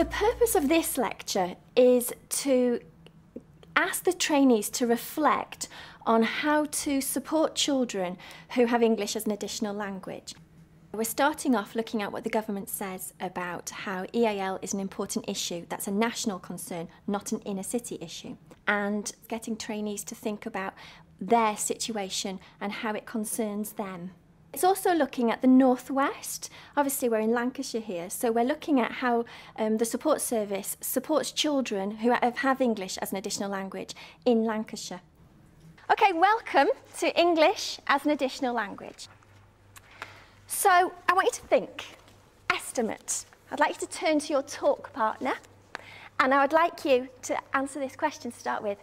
The purpose of this lecture is to ask the trainees to reflect on how to support children who have English as an additional language. We're starting off looking at what the government says about how EAL is an important issue. That's a national concern, not an inner city issue. And getting trainees to think about their situation and how it concerns them. It's also looking at the Northwest. Obviously we're in Lancashire here, so we're looking at how the support service supports children who have English as an additional language in Lancashire. Okay, welcome to English as an additional language. So I want you to think, estimate. I'd like you to turn to your talk partner and I would like you to answer this question to start with.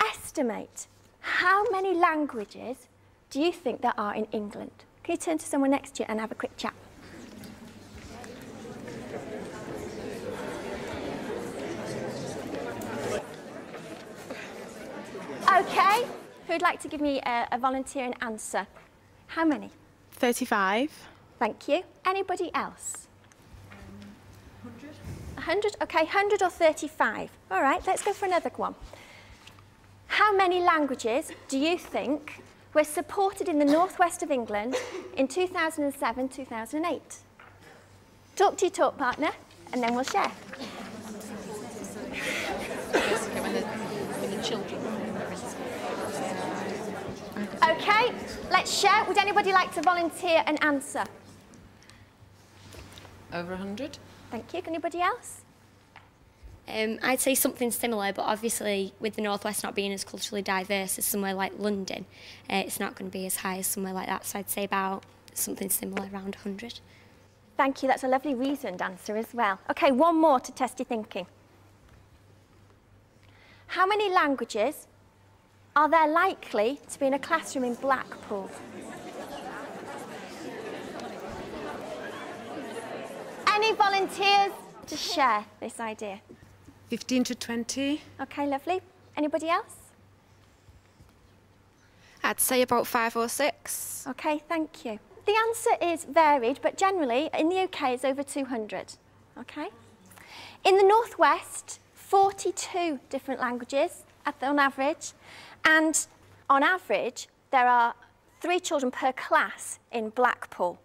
Estimate, how many languages do you think there are in England? Can you turn to someone next to you and have a quick chat? Okay, who'd like to give me a volunteering answer? How many? 35. Thank you. Anybody else? 100. 100? Okay, 100 or 35. All right, let's go for another one. How many languages do you think were supported in the northwest of England in 2007-2008? Talk to your talk partner and then we'll share. Okay, let's share. Would anybody like to volunteer an answer? Over 100. Thank you. Anybody else? I'd say something similar, but obviously with the Northwest not being as culturally diverse as somewhere like London, it's not going to be as high as somewhere like that, so I'd say about something similar, around 100. Thank you, that's a lovely reasoned answer as well. Okay, one more to test your thinking. How many languages are there likely to be in a classroom in Blackpool? Any volunteers to share this idea? 15 to 20. Okay, lovely. Anybody else? I'd say about 5 or 6. Okay, thank you. The answer is varied, but generally in the UK it's over 200. Okay. In the Northwest, 42 different languages on average, and on average there are 3 children per class in Blackpool.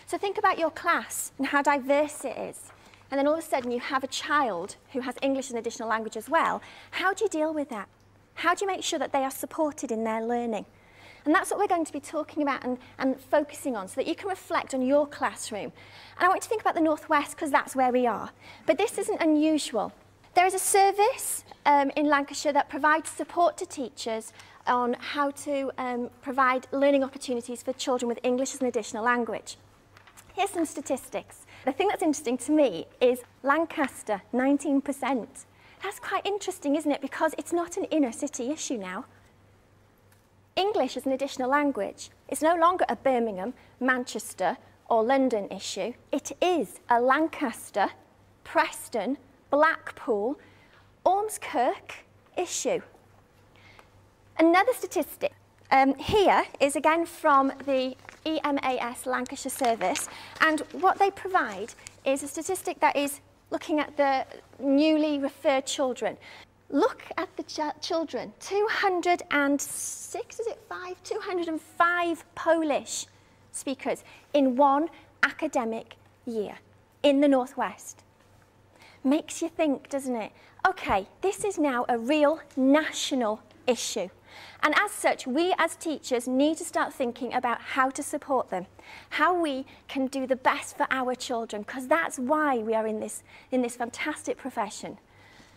So think about your class and how diverse it is. And then all of a sudden you have a child who has English as an additional language as well. How do you deal with that? How do you make sure that they are supported in their learning? And that's what we're going to be talking about and focusing on so that you can reflect on your classroom. And I want you to think about the Northwest because that's where we are. But this isn't unusual. There is a service in Lancashire that provides support to teachers on how to provide learning opportunities for children with English as an additional language. Here's some statistics. The thing that's interesting to me is Lancaster, 19%. That's quite interesting, isn't it? Because it's not an inner city issue now. English as an additional language is no longer a Birmingham, Manchester or London issue. It is a Lancaster, Preston, Blackpool, Ormskirk issue. Another statistic. Here is again from the EMAS Lancashire service, and what they provide is a statistic that is looking at the newly referred children. Look at the children, 206, is it 5? 205 Polish speakers in one academic year in the Northwest. Makes you think, doesn't it? Okay, this is now a real national issue. And as such, we as teachers need to start thinking about how to support them, how we can do the best for our children, because that's why we are in this fantastic profession.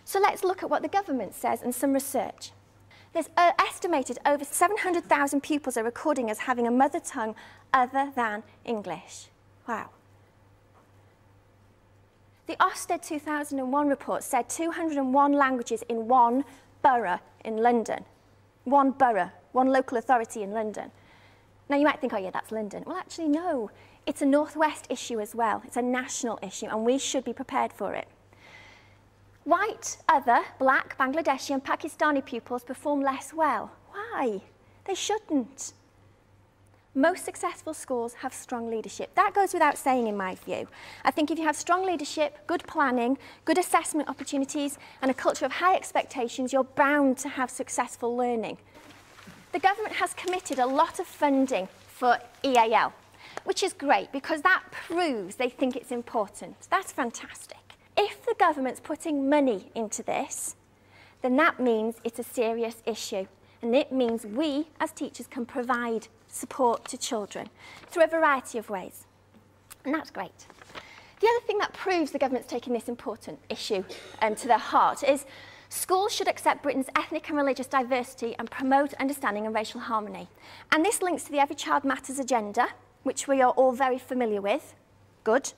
So let's look at what the government says and some research. There's estimated over 700,000 pupils are recording as having a mother tongue other than English. Wow. The Ofsted 2001 report said 201 languages in one borough in London. One borough, one local authority in London. Now you might think, oh yeah, that's London. Well, actually no, it's a Northwest issue as well. It's a national issue and we should be prepared for it. White, other, black, Bangladeshi and Pakistani pupils perform less well. Why? They shouldn't. Most successful schools have strong leadership. That goes without saying in my view. I think if you have strong leadership, good planning, good assessment opportunities and a culture of high expectations, you're bound to have successful learning. The government has committed a lot of funding for EAL, which is great because that proves they think it's important. That's fantastic. If the government's putting money into this, then that means it's a serious issue. And it means we, as teachers, can provide support to children through a variety of ways. And that's great. The other thing that proves the government's taking this important issue to their heart is schools should accept Britain's ethnic and religious diversity and promote understanding and racial harmony. And this links to the Every Child Matters agenda, which we are all very familiar with. Good.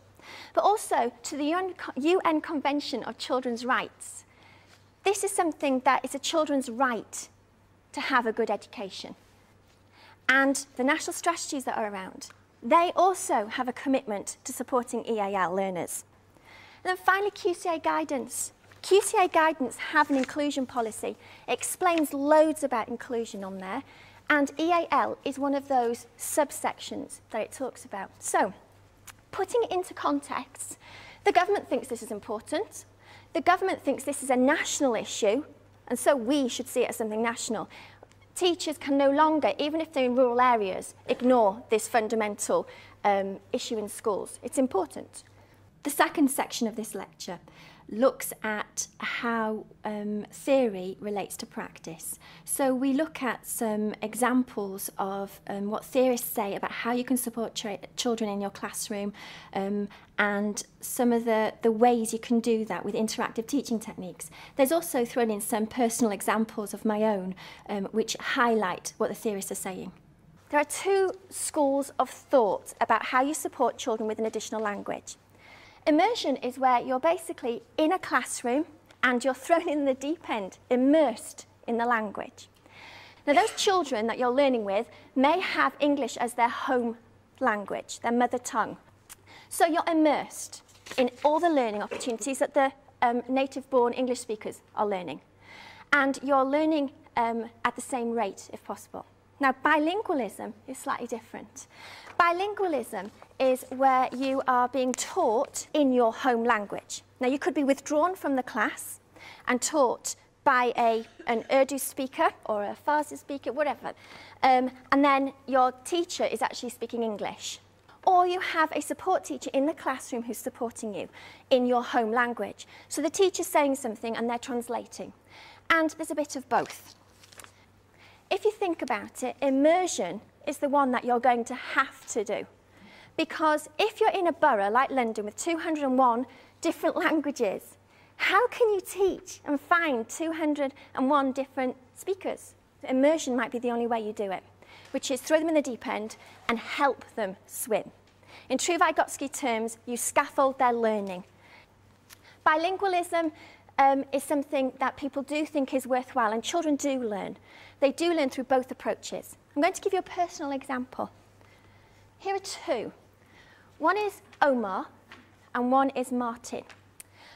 But also to the UN Convention of Children's Rights. This is something that is a children's right to have a good education. And the national strategies that are around, they also have a commitment to supporting EAL learners. And then finally, QCA guidance. QCA guidance have an inclusion policy. It explains loads about inclusion on there, and EAL is one of those subsections that it talks about. So, putting it into context, the government thinks this is important. The government thinks this is a national issue, and so we should see it as something national. Teachers can no longer, even if they're in rural areas, ignore this fundamental issue in schools. It's important. The second section of this lecture looks at how theory relates to practice. So we look at some examples of what theorists say about how you can support children in your classroom and some of the ways you can do that with interactive teaching techniques. There's also thrown in some personal examples of my own which highlight what the theorists are saying. There are two schools of thought about how you support children with an additional language. Immersion is where you're basically in a classroom and you're thrown in the deep end, immersed in the language. Now, those children that you're learning with may have English as their home language, their mother tongue. So you're immersed in all the learning opportunities that the native-born English speakers are learning. And you're learning at the same rate, if possible. Now, bilingualism is slightly different. Bilingualism is where you are being taught in your home language. Now, you could be withdrawn from the class and taught by an Urdu speaker or a Farsi speaker, whatever, and then your teacher is actually speaking English. Or you have a support teacher in the classroom who's supporting you in your home language. So the teacher's saying something and they're translating. And there's a bit of both. If you think about it, immersion is the one that you're going to have to do. Because if you're in a borough like London with 201 different languages, how can you teach and find 201 different speakers? Immersion might be the only way you do it, which is throw them in the deep end and help them swim. In true Vygotsky terms, you scaffold their learning. Bilingualism is something that people do think is worthwhile, and children do learn. They do learn through both approaches. I'm going to give you a personal example. Here are two. One is Omar, and one is Martin.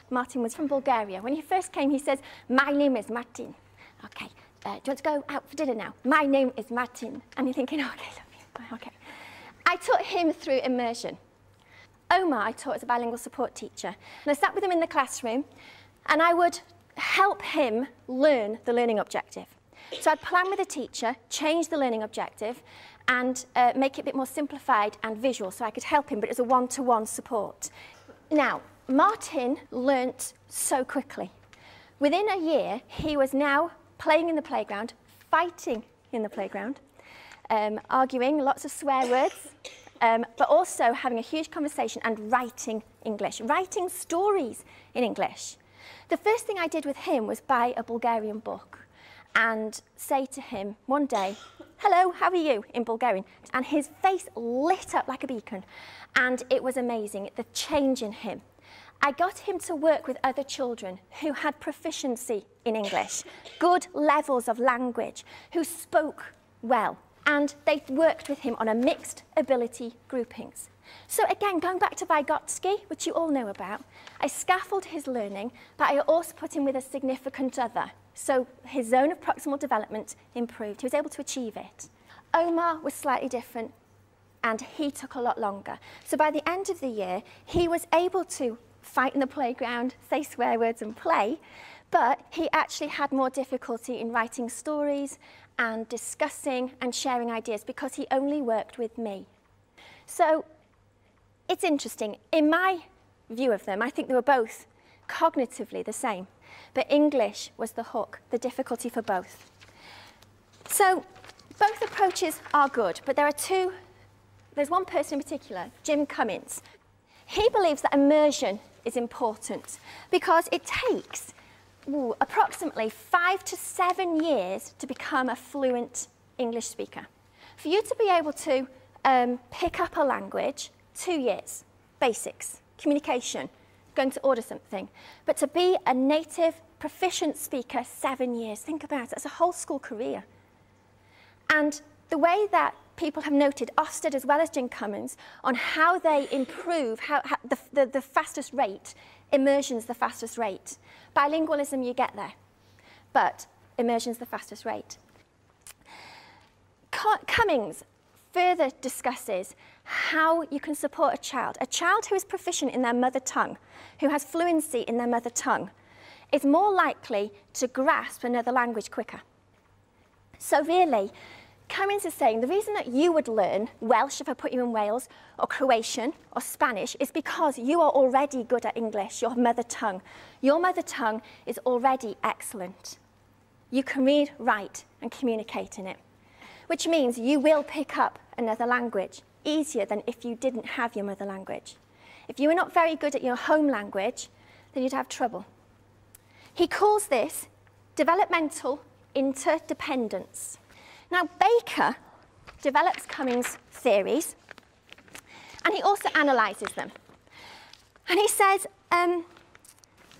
Martin was from Bulgaria. When he first came, he says, "My name is Martin." Okay, do you want to go out for dinner now? My name is Martin. And you're thinking, okay, lovely, okay. I taught him through immersion. Omar, I taught as a bilingual support teacher. And I sat with him in the classroom, and I would help him learn the learning objective. So I'd plan with the teacher, change the learning objective, and make it a bit more simplified and visual so I could help him, but it was a one-to-one support. Now, Martin learnt so quickly. Within a year, he was now playing in the playground, fighting in the playground, arguing, lots of swear words, but also having a huge conversation and writing English, writing stories in English. The first thing I did with him was buy a Bulgarian book and say to him one day, "Hello, how are you?" in Bulgarian. And his face lit up like a beacon. And it was amazing, the change in him. I got him to work with other children who had proficiency in English, good levels of language, who spoke well. And they worked with him on a mixed ability groupings. So again, going back to Vygotsky, which you all know about, I scaffolded his learning, but I also put him with a significant other. So his zone of proximal development improved. He was able to achieve it. Omar was slightly different. and he took a lot longer. So by the end of the year, he was able to fight in the playground, say swear words and play, but he actually had more difficulty in writing stories and discussing and sharing ideas because he only worked with me. So it's interesting. In my view of them, I think they were both cognitively the same, but English was the hook, the difficulty for both. So both approaches are good, but there's one person in particular, Jim Cummins. He believes that immersion is important because it takes approximately 5 to 7 years to become a fluent English speaker. For you to be able to pick up a language, 2 years, basics, communication, going to order something. But to be a native, proficient speaker, 7 years, think about it, that's a whole school career. And the way that people have noted, Ofsted as well as Jim Cummins, on how they improve the fastest rate, immersion's the fastest rate. Bilingualism, you get there, but immersion's the fastest rate. Cummings further discusses how you can support a child who is proficient in their mother tongue, who has fluency in their mother tongue, is more likely to grasp another language quicker. So really, Cummins is saying the reason that you would learn Welsh if I put you in Wales, or Croatian, or Spanish, is because you are already good at English, your mother tongue. Your mother tongue is already excellent. You can read, write, and communicate in it, which means you will pick up another language easier than if you didn't have your mother language. If you were not very good at your home language, then you'd have trouble. He calls this developmental interdependence. Now, Baker develops Cummings' theories, and he also analyses them. And he says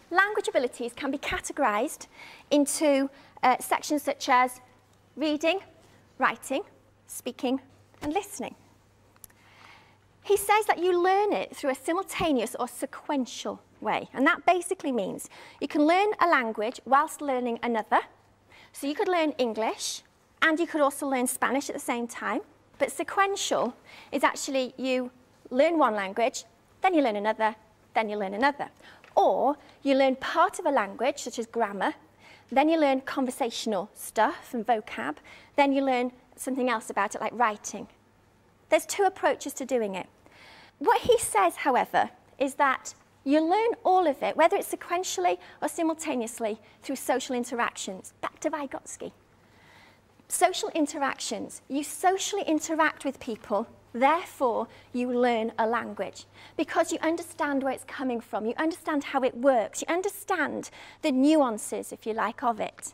language abilities can be categorised into sections such as reading, writing, speaking, and listening. He says that you learn it through a simultaneous or sequential way, and that basically means you can learn a language whilst learning another. So you could learn English, and you could also learn Spanish at the same time. But sequential is actually you learn one language, then you learn another, then you learn another. Or you learn part of a language, such as grammar, then you learn conversational stuff and vocab, then you learn something else about it, like writing. There's 2 approaches to doing it. What he says, however, is that you learn all of it, whether it's sequentially or simultaneously, through social interactions. Back to Vygotsky. Social interactions. You socially interact with people, therefore you learn a language because you understand where it's coming from, you understand how it works, you understand the nuances, if you like, of it.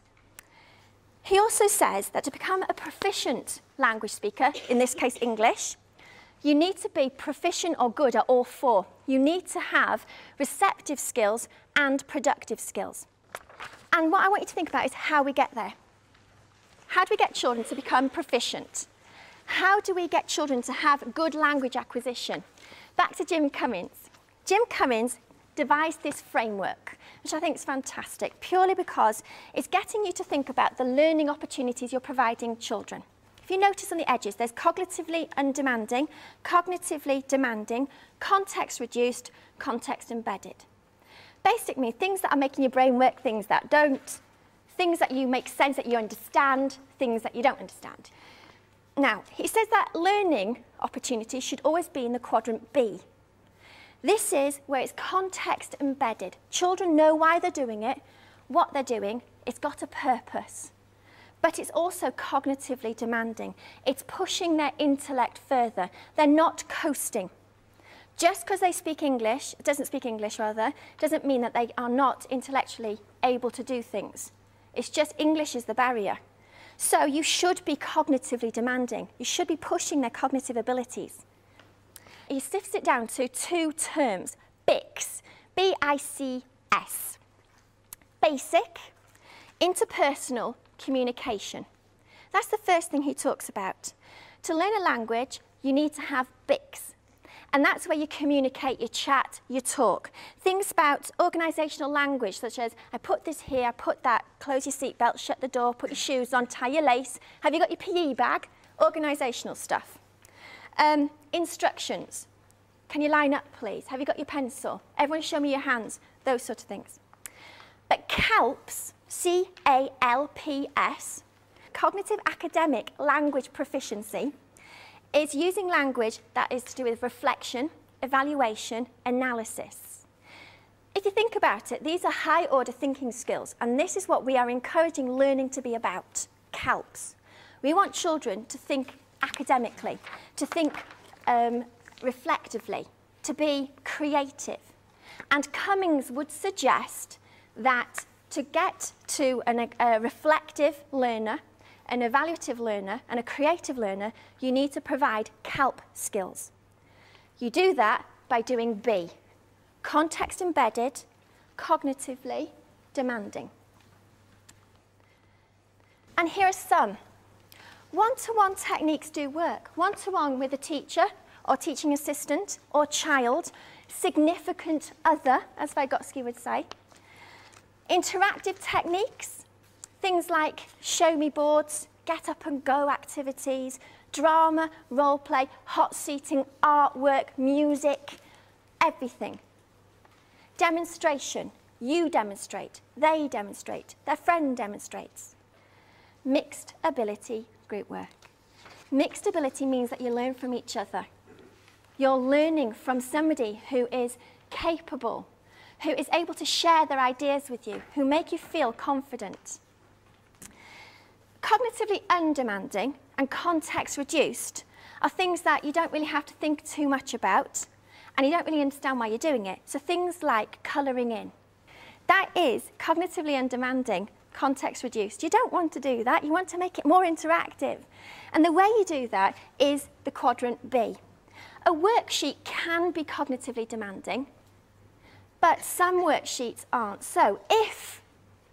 He also says that to become a proficient language speaker, in this case English, you need to be proficient or good at all 4. You need to have receptive skills and productive skills. And what I want you to think about is how we get there. How do we get children to become proficient? How do we get children to have good language acquisition? Back to Jim Cummins. Jim Cummins devised this framework, which I think is fantastic, purely because it's getting you to think about the learning opportunities you're providing children. If you notice on the edges, there's cognitively undemanding, cognitively demanding, context reduced, context embedded. Basically, things that are making your brain work, things that don't, things that you make sense, that you understand, things that you don't understand. Now, he says that learning opportunities should always be in the quadrant B. This is where it's context embedded. Children know why they're doing it, what they're doing, it's got a purpose. But it's also cognitively demanding. It's pushing their intellect further. They're not coasting. Just because they speak English, doesn't mean that they are not intellectually able to do things. It's just English is the barrier. So you should be cognitively demanding. You should be pushing their cognitive abilities. He sifts it down to 2 terms, BICS, B-I-C-S. Basic, interpersonal communication. That's the first thing he talks about. To learn a language, you need to have BICS. And that's where you communicate, you chat, you talk. Things about organisational language, such as, I put this here, I put that, close your seatbelt, shut the door, put your shoes on, tie your lace. Have you got your PE bag? Organisational stuff. Instructions. Can you line up, please? Have you got your pencil? Everyone show me your hands. Those sort of things. But CALPS, C-A-L-P-S, Cognitive Academic Language Proficiency, is using language that is to do with reflection, evaluation, analysis. If you think about it, these are high-order thinking skills, and this is what we are encouraging learning to be about, CALPS. We want children to think academically, to think reflectively, to be creative. And Cummings would suggest that to get to a reflective learner, an evaluative learner, and a creative learner, you need to provide CALP skills. You do that by doing B, context embedded, cognitively demanding. And here are some. One-to-one techniques do work. One-to-one with a teacher or teaching assistant or child, significant other, as Vygotsky would say. Interactive techniques, things like show me boards, get up and go activities, drama, role play, hot seating, artwork, music, everything. Demonstration, you demonstrate, they demonstrate, their friend demonstrates. Mixed ability group work. Mixed ability means that you learn from each other. You're learning from somebody who is capable, who is able to share their ideas with you, who make you feel confident. Cognitively undemanding and context reduced are things that you don't really have to think too much about, and you don't really understand why you're doing it. So things like colouring in. That is cognitively undemanding, context reduced. You don't want to do that. You want to make it more interactive. And the way you do that is the quadrant B. A worksheet can be cognitively demanding, but some worksheets aren't. So if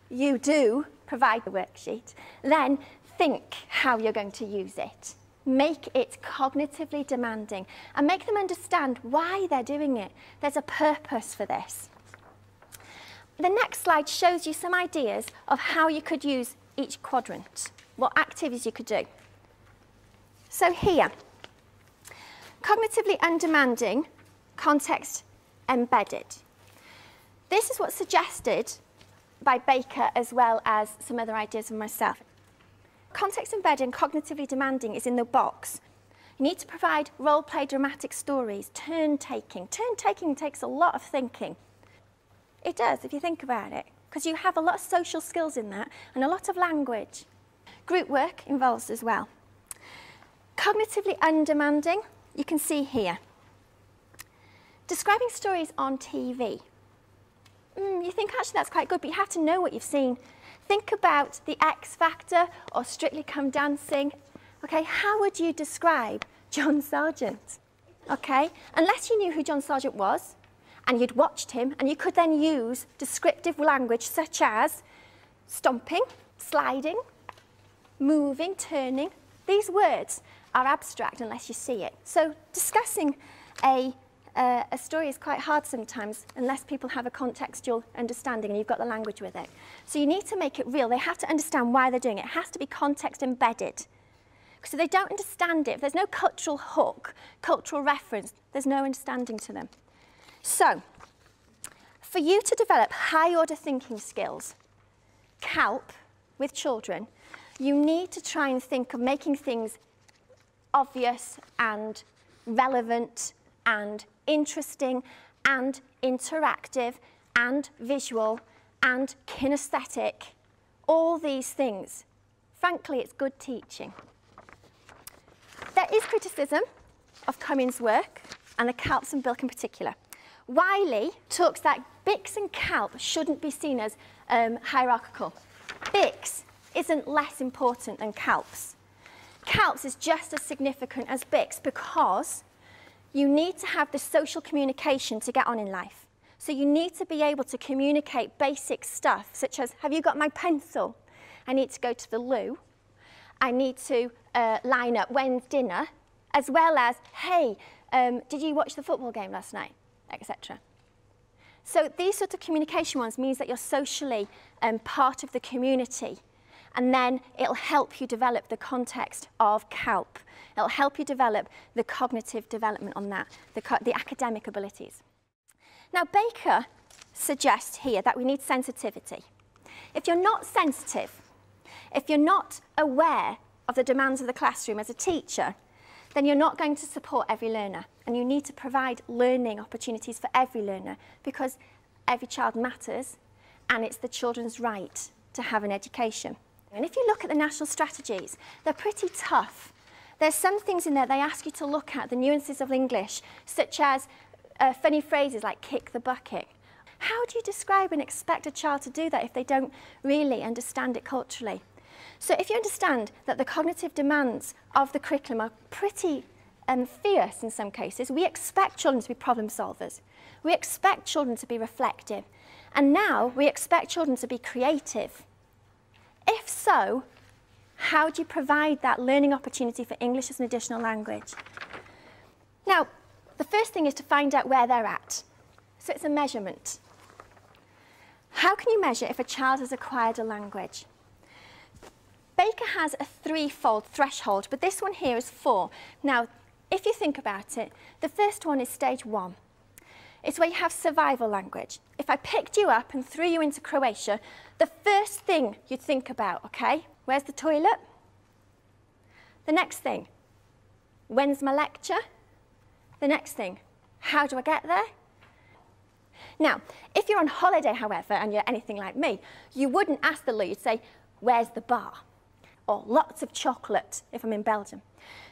you do provide the worksheet, then think how you're going to use it. Make it cognitively demanding and make them understand why they're doing it. There's a purpose for this. The next slide shows you some ideas of how you could use each quadrant, what activities you could do. So here, cognitively undemanding, context embedded. This is what's suggested by Baker as well as some other ideas from myself. Context embedded and cognitively demanding is in the box. You need to provide role-play dramatic stories, turn-taking. Turn-taking takes a lot of thinking. It does, if you think about it, because you have a lot of social skills in that and a lot of language. Group work involves as well. Cognitively undemanding, you can see here. Describing stories on TV. You think actually that's quite good, but you have to know what you've seen. Think about the X Factor or Strictly Come Dancing. Okay, how would you describe John Sargent? Okay, unless you knew who John Sargent was and you'd watched him, and you could then use descriptive language such as stomping, sliding, moving, turning. These words are abstract unless you see it. So discussing a story is quite hard sometimes unless people have a contextual understanding and you've got the language with it. So you need to make it real. They have to understand why they're doing it. It has to be context embedded. So they don't understand it. If there's no cultural hook, cultural reference, there's no understanding to them. So for you to develop high-order thinking skills, CALP, with children, you need to try and think of making things obvious and relevant and interesting and interactive and visual and kinesthetic, all these things. Frankly, it's good teaching. There is criticism of Cummings' work and the CALPs and Bilk in particular. Wiley talks that BICS and CALP shouldn't be seen as hierarchical. BICS isn't less important than CALPs. CALPs is just as significant as BICS because you need to have the social communication to get on in life. So you need to be able to communicate basic stuff, such as, have you got my pencil? I need to go to the loo. I need to line up, when's dinner? As well as, hey, did you watch the football game last night? Etc. So these sort of communication ones means that you're socially part of the community. and then it'll help you develop the context of CALP. It'll help you develop the cognitive development on that, the academic abilities. Now, Baker suggests here that we need sensitivity. If you're not sensitive, if you're not aware of the demands of the classroom as a teacher, then you're not going to support every learner. And you need to provide learning opportunities for every learner, because every child matters, and it's the children's right to have an education. And if you look at the national strategies, they're pretty tough. There's some things in there they ask you to look at, the nuances of English, such as funny phrases like kick the bucket. How do you describe and expect a child to do that if they don't really understand it culturally? So if you understand that the cognitive demands of the curriculum are pretty fierce in some cases, we expect children to be problem solvers. We expect children to be reflective. And now we expect children to be creative. If so, how do you provide that learning opportunity for English as an additional language? Now, the first thing is to find out where they're at. So it's a measurement. How can you measure if a child has acquired a language? Baker has a threefold threshold, but this one here is 4. Now, if you think about it, the first one is stage 1. It's where you have survival language. If I picked you up and threw you into Croatia, the first thing you'd think about, okay, where's the toilet? The next thing, when's my lecture? The next thing, how do I get there? Now, if you're on holiday, however, and you're anything like me, you wouldn't ask the loo, you'd say, where's the bar? Or lots of chocolate, if I'm in Belgium.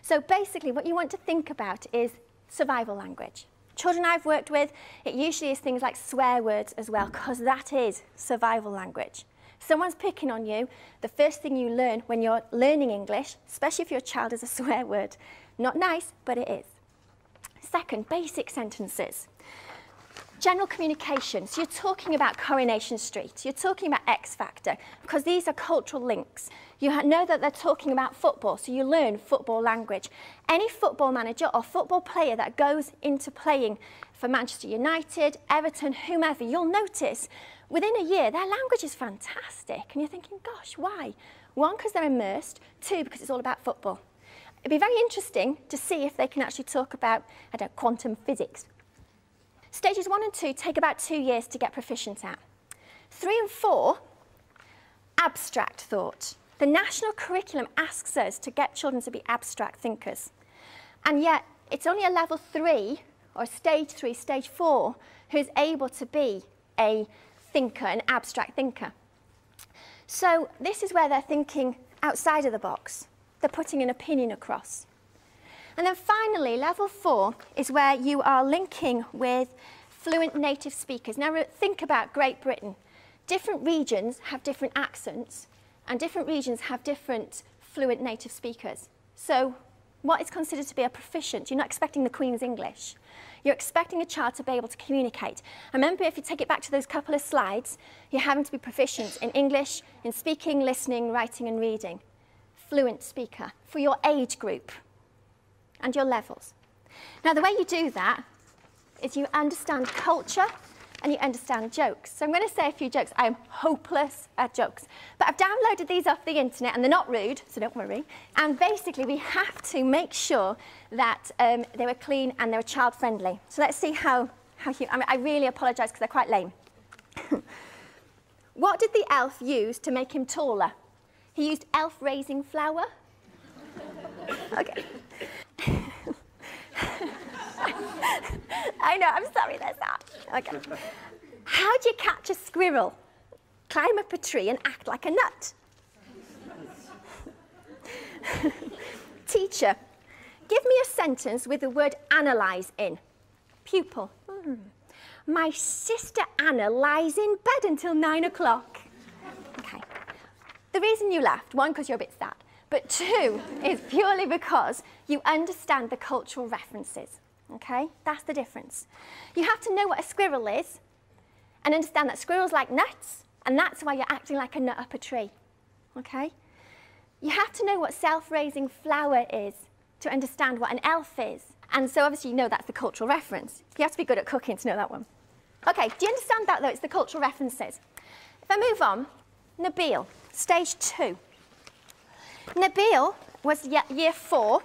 So basically, what you want to think about is survival language. Children I've worked with, it usually is things like swear words as well, because that is survival language. Someone's picking on you, the first thing you learn when you're learning English, especially if your child is a swear word. Not nice, but it is. Second, basic sentences. General communication, so you're talking about Coronation Street, you're talking about X Factor, because these are cultural links. You know that they're talking about football, so you learn football language. Any football manager or football player that goes into playing for Manchester United, Everton, whomever, you'll notice within a year their language is fantastic, and you're thinking, gosh, why? 1, because they're immersed, 2, because it's all about football. It'd be very interesting to see if they can actually talk about, I don't know, quantum physics. Stages 1 and 2 take about 2 years to get proficient at. 3 and 4, abstract thought. The national curriculum asks us to get children to be abstract thinkers. And yet, it's only a level 3, or stage 3, stage 4, who is able to be a thinker, an abstract thinker. So this is where they're thinking outside of the box. They're putting an opinion across. And then finally, level 4 is where you are linking with fluent native speakers. Now think about Great Britain. Different regions have different accents, and different regions have different fluent native speakers. So what is considered to be a proficient? You're not expecting the Queen's English. You're expecting a child to be able to communicate. And remember, if you take it back to those couple of slides, you're having to be proficient in English, in speaking, listening, writing and reading. Fluent speaker for your age group and your levels. Now, the way you do that is you understand culture and you understand jokes. So I'm going to say a few jokes. I am hopeless at jokes. But I've downloaded these off the internet, and they're not rude, so don't worry. And basically, we have to make sure that they were clean and they were child-friendly. So let's see how you... I really apologise because they're quite lame. What did the elf use to make him taller? He used elf-raising flour. Okay. I know, I'm sorry, there's that. Okay. How do you catch a squirrel? Climb up a tree and act like a nut. Teacher, give me a sentence with the word analyse in. Pupil. My sister Anna lies in bed until 9 o'clock. Okay. The reason you laughed, 1, because you're a bit sad, but 2 is purely because you understand the cultural references. Okay, that's the difference. You have to know what a squirrel is and understand that squirrels like nuts, and that's why you're acting like a nut up a tree. Okay? You have to know what self-raising flour is to understand what an elf is. And so obviously you know that's the cultural reference. You have to be good at cooking to know that one. Okay, do you understand that though? It's the cultural references. If I move on, Nabil, stage 2. Nabil was year 4.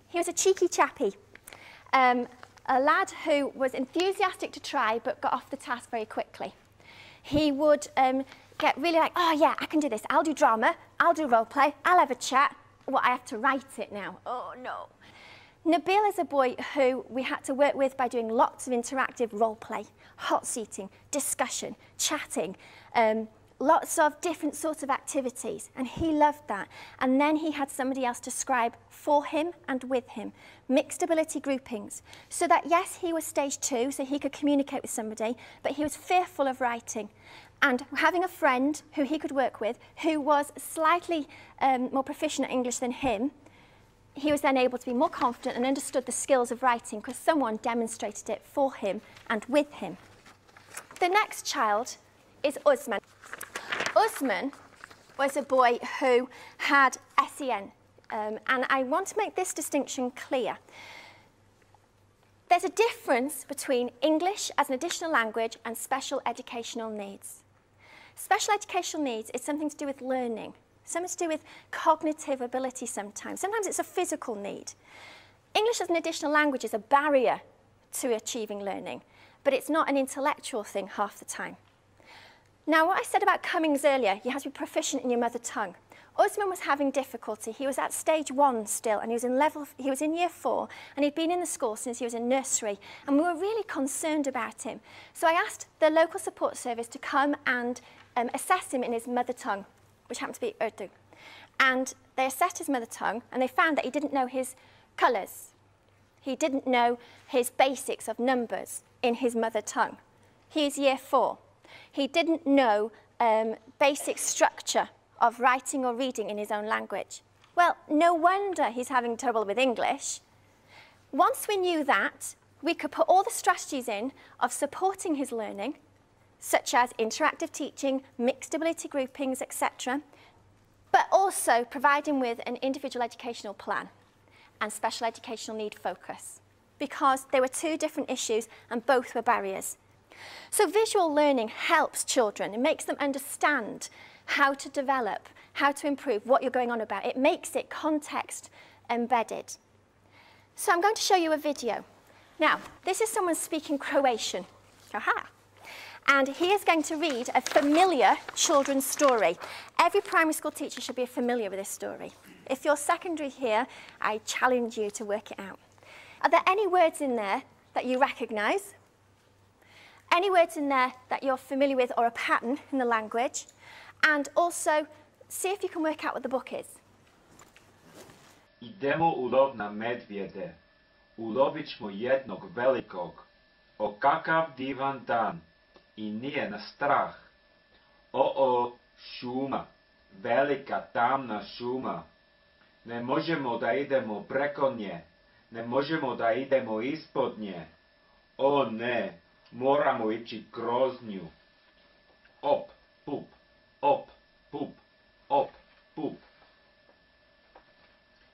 He was a cheeky chappy, a lad who was enthusiastic to try but got off the task very quickly. He would get really like, oh yeah, I can do this. I'll do drama, I'll do role play, I'll have a chat. Well, I have to write it now. Oh no. Nabil is a boy who we had to work with by doing lots of interactive role play, hot seating, discussion, chatting, lots of different sorts of activities, and he loved that. And then he had somebody else to scribe for him and with him, mixed ability groupings, so that yes, he was stage 2, so he could communicate with somebody, but he was fearful of writing. And having a friend who he could work with, who was slightly more proficient at English than him, he was then able to be more confident and understood the skills of writing because someone demonstrated it for him and with him. The next child is Usman. Usman was a boy who had SEN, and I want to make this distinction clear. There's a difference between English as an additional language and special educational needs. Special educational needs is something to do with learning, something to do with cognitive ability sometimes. Sometimes it's a physical need. English as an additional language is a barrier to achieving learning, but it's not an intellectual thing half the time. Now, what I said about Cummings earlier, you have to be proficient in your mother tongue. Usman was having difficulty. He was at stage 1 still, and he was in year 4, and he'd been in the school since he was in nursery, and we were really concerned about him. So I asked the local support service to come and assess him in his mother tongue, which happened to be Urdu. And they assessed his mother tongue, and they found that he didn't know his colours. He didn't know his basics of numbers in his mother tongue. He's year 4. He didn't know basic structure of writing or reading in his own language. Well, no wonder he's having trouble with English. Once we knew that, we could put all the strategies in of supporting his learning, such as interactive teaching, mixed ability groupings, etc., but also provide him with an individual educational plan and special educational need focus, because there were 2 different issues and both were barriers. So visual learning helps children. It makes them understand how to develop, how to improve, what you're going on about. It makes it context embedded. So I'm going to show you a video. Now, this is someone speaking Croatian. Aha! And he is going to read a familiar children's story. Every primary school teacher should be familiar with this story. If you're secondary here, I challenge you to work it out. Are there any words in there that you recognise? Any words in there that you're familiar with or a pattern in the language? And also, see if you can work out what the book is. Idemo u lov na medvjede. Ulovit ćemo jednog velikog. O kakav divan dan. I nije na strah. O, šuma. Velika tamna šuma. Ne možemo da idemo preko nje. Ne možemo da idemo ispod nje. O ne, moramo ići kroz nju. Op, pup. Op, pup. Op, pup.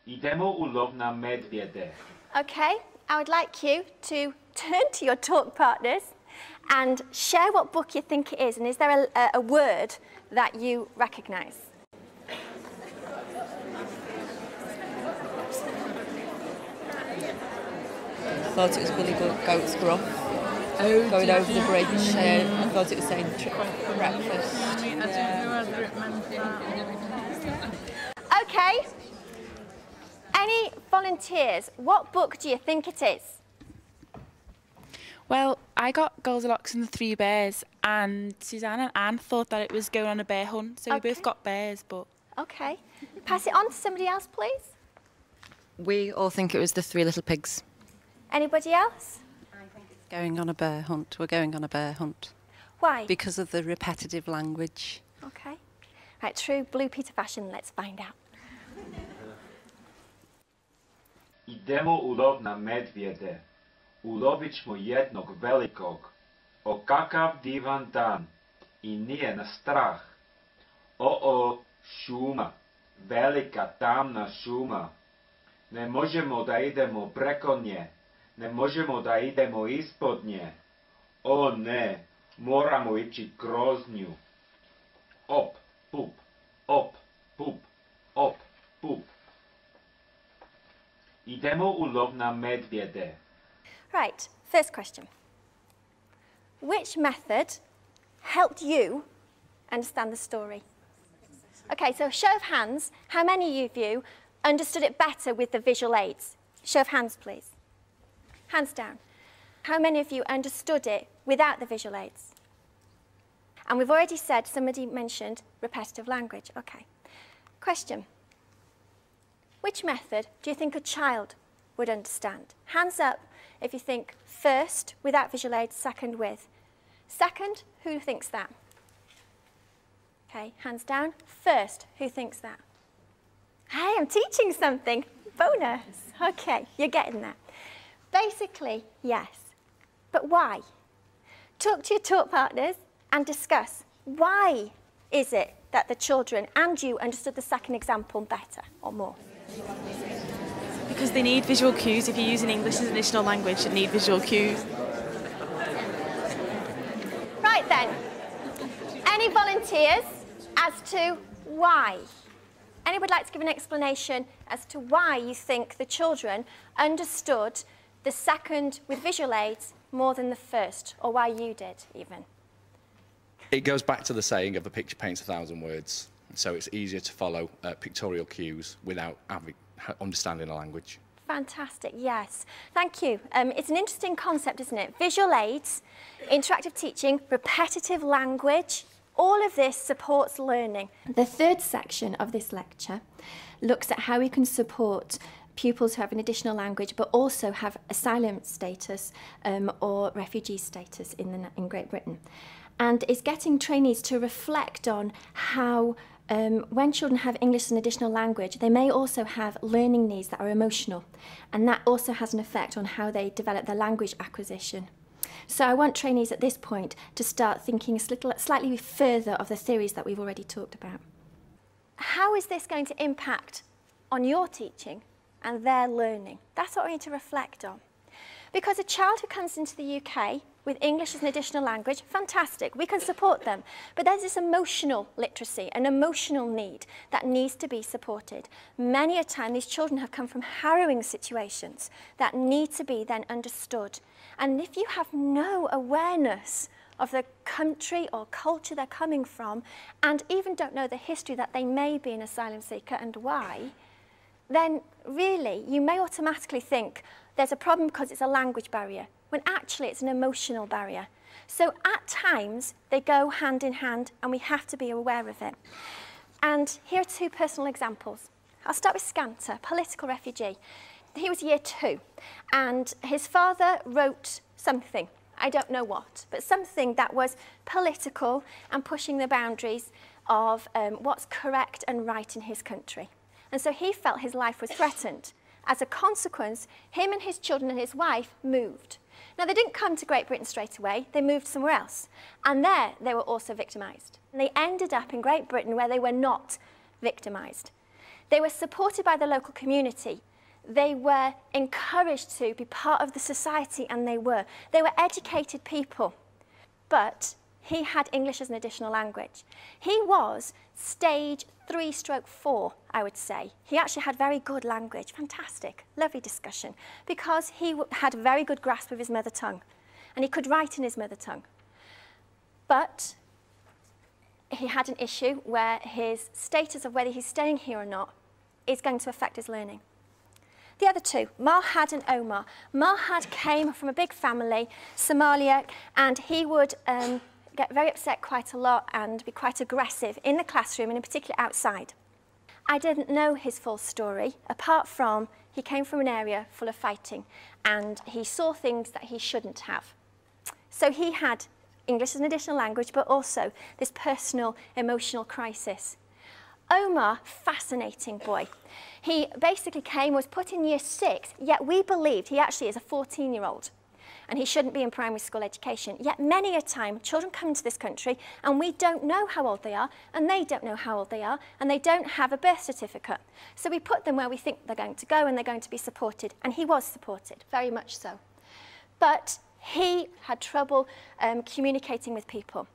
Idemo u lov na medvjede. Okay, I would like you to turn to your talk partners and share what book you think it is, and is there a word that you recognise? I thought it was Willy Goat's Gruff. Oh, going over the bridge. I thought it was saying breakfast. Okay. Any volunteers? What book do you think it is? Well, I got Goldilocks and the Three Bears, and Suzanne and Anne thought that it was Going on a Bear Hunt, so we both got bears, but... Okay. Pass it on to somebody else, please. We all think it was the Three Little Pigs. Anybody else? I think it's Going on a Bear Hunt. We're going on a bear hunt. Why? Because of the repetitive language. Okay. Right, true Blue Peter fashion, let's find out. Idemo u lov na medvjede. Ulovit ćemo jednog velikog. O kakav divan dan. I nije na strah. O, šuma. Velika tamna šuma. Ne možemo da idemo preko nje. Ne možemo da idemo ispod nje. O ne, moramo ići kroz nju. Op, pup. Op, pup. Op, pup. Idemo u lov na medvjede. Right, first question. Which method helped you understand the story? Okay, so show of hands, how many of you understood it better with the visual aids? Show of hands, please. Hands down. How many of you understood it without the visual aids? And we've already said, somebody mentioned repetitive language. Okay. Question. Which method do you think a child would understand? Hands up if you think first, without visual aids, second with. Second, who thinks that? Okay, hands down. First, who thinks that? Hey, I'm teaching something. Bonus. Okay, you're getting that. Basically, yes. But why? Talk to your talk partners and discuss why is it that the children and you understood the second example better or more? Because they need visual cues. If you're using English as an additional language, you need visual cues. Right then, any volunteers as to why? Anyone would like to give an explanation as to why you think the children understood the second with visual aids more than the first, or why you did even? It goes back to the saying of a picture paints 1,000 words, so it's easier to follow pictorial cues without understanding a language. Fantastic, yes. Thank you. It's an interesting concept, isn't it? Visual aids, interactive teaching, repetitive language, all of this supports learning. The third section of this lecture looks at how we can support pupils who have an additional language but also have asylum status or refugee status in Great Britain. And it's getting trainees to reflect on how when children have English as an additional language, they may also have learning needs that are emotional, and that also has an effect on how they develop their language acquisition. So I want trainees at this point to start thinking slightly further of the theories that we've already talked about. How is this going to impact on your teaching and their learning? That's what we need to reflect on. Because a child who comes into the UK with English as an additional language, fantastic, we can support them. But there's this emotional literacy, an emotional need that needs to be supported. Many a time these children have come from harrowing situations that need to be then understood. And if you have no awareness of the country or culture they're coming from, and even don't know the history that they may be an asylum seeker and why, then really you may automatically think there's a problem because it's a language barrier, when actually it's an emotional barrier. So at times they go hand in hand and we have to be aware of it. And here are two personal examples. I'll start with Scanter, political refugee. He was year 2 and his father wrote something, I don't know what, but something that was political and pushing the boundaries of what's correct and right in his country. And so he felt his life was threatened. As a consequence, him and his children and his wife moved. Now, they didn't come to Great Britain straight away, they moved somewhere else. And there, they were also victimised. And they ended up in Great Britain where they were not victimised. They were supported by the local community. They were encouraged to be part of the society, and they were. They were educated people. But he had English as an additional language. He was stage 3/4, I would say. He actually had very good language, fantastic, lovely discussion, because he had a very good grasp of his mother tongue, and he could write in his mother tongue. But he had an issue where his status of whether he's staying here or not is going to affect his learning. The other two, Marhad and Omar. Marhad came from a big family, Somalia, and he would get very upset quite a lot and be quite aggressive in the classroom and in particular outside. I didn't know his full story, apart from he came from an area full of fighting and he saw things that he shouldn't have. So he had English as an additional language, but also this personal emotional crisis. Omar, fascinating boy. He basically was put in year 6, yet we believed he actually is a 14-year-old. And he shouldn't be in primary school education. Yet many a time, children come into this country and we don't know how old they are, and they don't know how old they are, and they don't have a birth certificate. So we put them where we think they're going to go and they're going to be supported. And he was supported, very much so. But he had trouble communicating with people.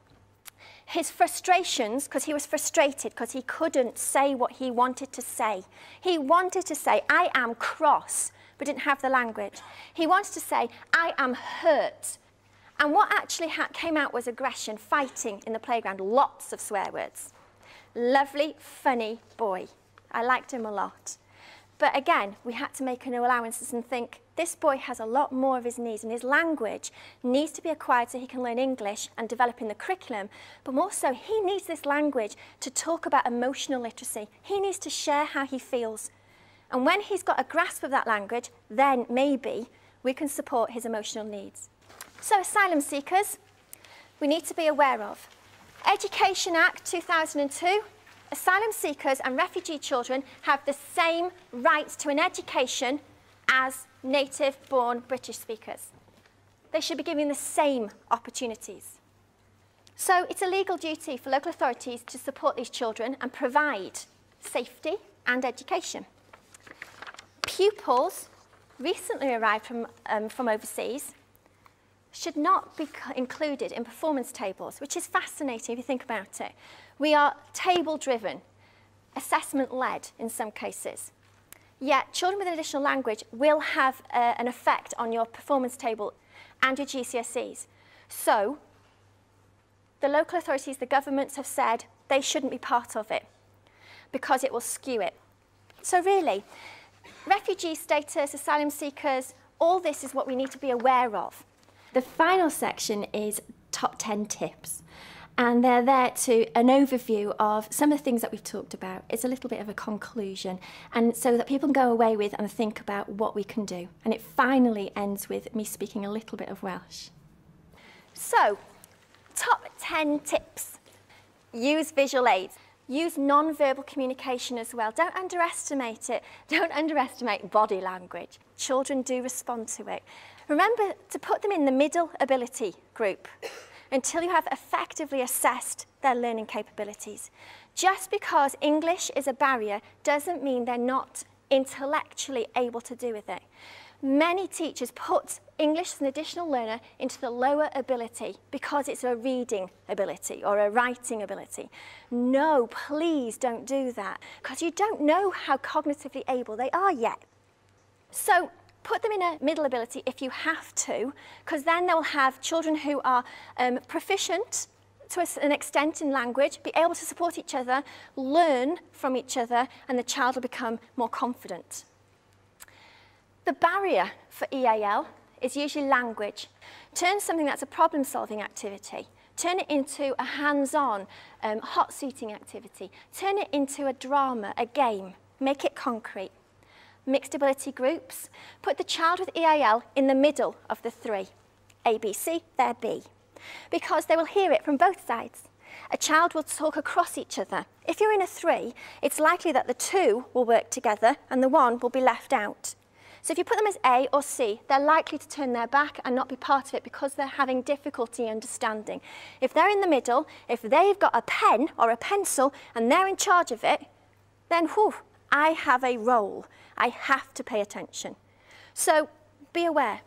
His frustrations, because he was frustrated because he couldn't say what he wanted to say. He wanted to say, I am cross but didn't have the language. He wanted to say, I am hurt. And what actually came out was aggression, fighting in the playground, lots of swear words. Lovely, funny boy. I liked him a lot. But again, we had to make no allowances and think, this boy has a lot more of his needs, and his language needs to be acquired so he can learn English and develop in the curriculum. But more so, he needs this language to talk about emotional literacy. He needs to share how he feels. And when he's got a grasp of that language, then maybe we can support his emotional needs. So asylum seekers, we need to be aware of. Education Act 2002, asylum seekers and refugee children have the same right to an education as native-born British speakers. They should be given the same opportunities. So it's a legal duty for local authorities to support these children and provide safety and education. Pupils recently arrived from overseas should not be included in performance tables, which is fascinating if you think about it. We are table-driven, assessment-led in some cases. Yet children with an additional language will have an effect on your performance table and your GCSEs. So the local authorities, the governments have said they shouldn't be part of it because it will skew it. So really, refugee status, asylum seekers, all this is what we need to be aware of. The final section is top 10 tips, and they're there to an overview of some of the things that we've talked about. It's a little bit of a conclusion, and so that people can go away with and think about what we can do. And it finally ends with me speaking a little bit of Welsh. So, top 10 tips. Use visual aids. Use non-verbal communication as well. Don't underestimate it. Don't underestimate body language. Children do respond to it. Remember to put them in the middle ability group until you have effectively assessed their learning capabilities. Just because English is a barrier doesn't mean they're not intellectually able to do with it. Many teachers put English as an additional learner into the lower ability because it's a reading ability or a writing ability. No, please don't do that, because you don't know how cognitively able they are yet. So put them in a middle ability if you have to, because then they'll have children who are proficient to an extent in language, be able to support each other, learn from each other, and the child will become more confident. The barrier for EAL is usually language. Turn something that's a problem-solving activity, turn it into a hands-on, hot-seating activity, turn it into a drama, a game, make it concrete. Mixed ability groups, put the child with EAL in the middle of the three. A, B, C, they're B. Because they will hear it from both sides. A child will talk across each other. If you're in a 3, it's likely that the 2 will work together and the 1 will be left out. So if you put them as A or C, they're likely to turn their back and not be part of it because they're having difficulty understanding. If they're in the middle, if they've got a pen or a pencil and they're in charge of it, then whew, I have a role. I have to pay attention. So be aware.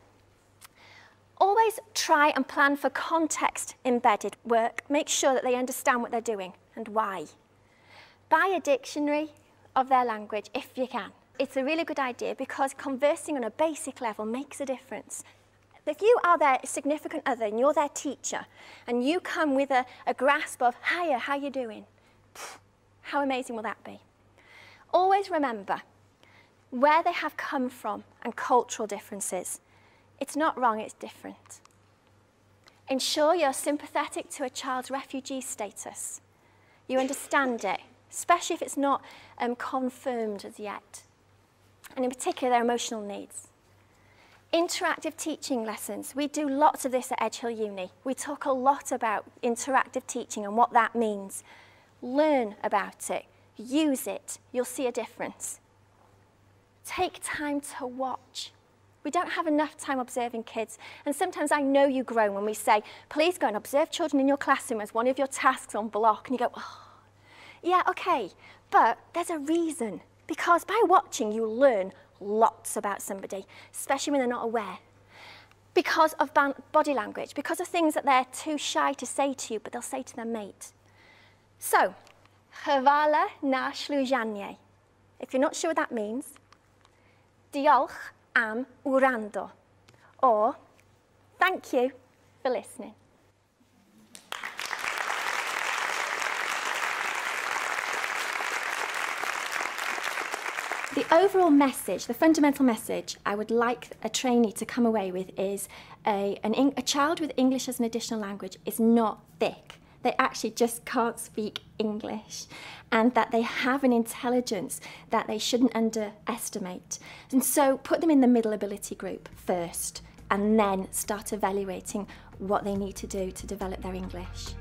Always try and plan for context-embedded work. Make sure that they understand what they're doing and why. Buy a dictionary of their language if you can. It's a really good idea because conversing on a basic level makes a difference. If you are their significant other and you're their teacher and you come with a grasp of, hiya, how you doing? How amazing will that be? Always remember where they have come from and cultural differences. It's not wrong, it's different. Ensure you're sympathetic to a child's refugee status. You understand it, especially if it's not confirmed as yet. And in particular, their emotional needs. Interactive teaching lessons. We do lots of this at Edge Hill Uni. We talk a lot about interactive teaching and what that means. Learn about it. Use it. You'll see a difference. Take time to watch. We don't have enough time observing kids. And sometimes I know you groan when we say, please go and observe children in your classroom as one of your tasks on block. And you go, oh, yeah, okay. But there's a reason. Because by watching, you learn lots about somebody, especially when they're not aware. Because of body language, because of things that they're too shy to say to you, but they'll say to their mate. So, chwala na llwydiannau. If you're not sure what that means, diolch am urando. Or, thank you for listening. The overall message, the fundamental message I would like a trainee to come away with is a child with English as an additional language is not thick. They actually just can't speak English, and that they have an intelligence that they shouldn't underestimate. And so put them in the middle ability group first, and then start evaluating what they need to do to develop their English.